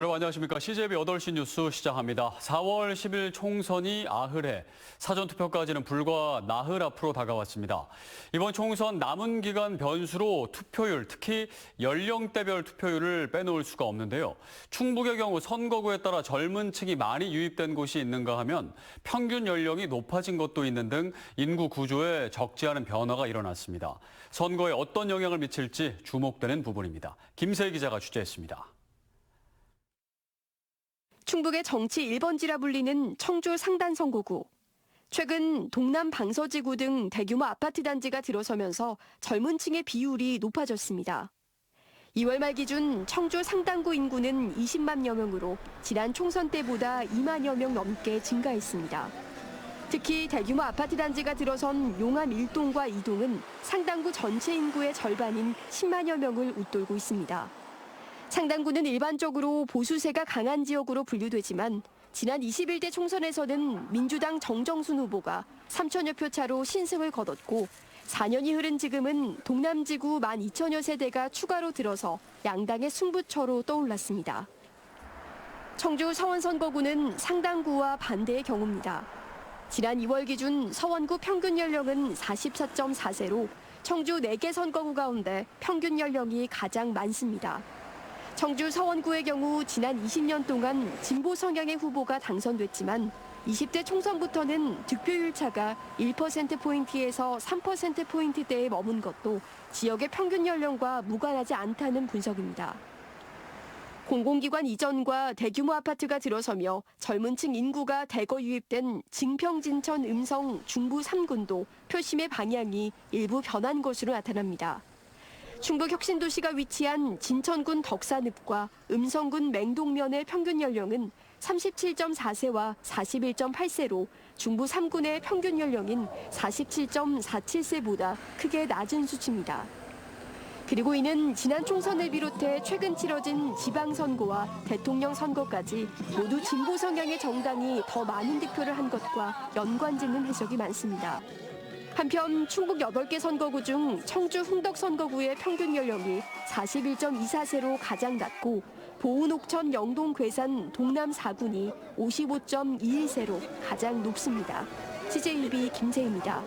여러분 안녕하십니까. CJB 8시 뉴스 시작합니다. 4월 10일 총선이 아흘에 사전투표까지는 불과 나흘 앞으로 다가왔습니다. 이번 총선 남은 기간 변수로 투표율, 특히 연령대별 투표율을 빼놓을 수가 없는데요. 충북의 경우 선거구에 따라 젊은 층이 많이 유입된 곳이 있는가 하면 평균 연령이 높아진 것도 있는 등 인구 구조에 적지 않은 변화가 일어났습니다. 선거에 어떤 영향을 미칠지 주목되는 부분입니다. 김세희 기자가 취재했습니다. 충북의 정치 1번지라 불리는 청주 상단 선거구. 최근 동남 방서지구 등 대규모 아파트 단지가 들어서면서 젊은 층의 비율이 높아졌습니다. 2월 말 기준 청주 상단구 인구는 20만여 명으로 지난 총선 때보다 2만여 명 넘게 증가했습니다. 특히 대규모 아파트 단지가 들어선 용암 1동과 2동은 상단구 전체 인구의 절반인 10만여 명을 웃돌고 있습니다. 상단구는 일반적으로 보수세가 강한 지역으로 분류되지만 지난 21대 총선에서는 민주당 정정순 후보가 3천여 표 차로 신승을 거뒀고 4년이 흐른 지금은 동남지구 12,000여 세대가 추가로 들어서 양당의 승부처로 떠올랐습니다. 청주 서원선거구는 상단구와 반대의 경우입니다. 지난 2월 기준 서원구 평균 연령은 44.4세로 청주 4개 선거구 가운데 평균 연령이 가장 많습니다. 청주 서원구의 경우 지난 20년 동안 진보 성향의 후보가 당선됐지만 20대 총선부터는 득표율 차가 1%포인트에서 3%포인트대에 머문 것도 지역의 평균 연령과 무관하지 않다는 분석입니다. 공공기관 이전과 대규모 아파트가 들어서며 젊은 층 인구가 대거 유입된 증평진천 음성 중부 3군도 표심의 방향이 일부 변한 것으로 나타납니다. 충북 혁신도시가 위치한 진천군 덕산읍과 음성군 맹동면의 평균 연령은 37.4세와 41.8세로 중부 3군의 평균 연령인 47.47세보다 크게 낮은 수치입니다. 그리고 이는 지난 총선을 비롯해 최근 치러진 지방선거와 대통령 선거까지 모두 진보 성향의 정당이 더 많은 득표를 한 것과 연관짓는 해석이 많습니다. 한편 충북 8개 선거구 중 청주 흥덕 선거구의 평균 연령이 41.24세로 가장 낮고 보은 옥천 영동 괴산 동남 4군이 55.21세로 가장 높습니다. CJB 김세희입니다.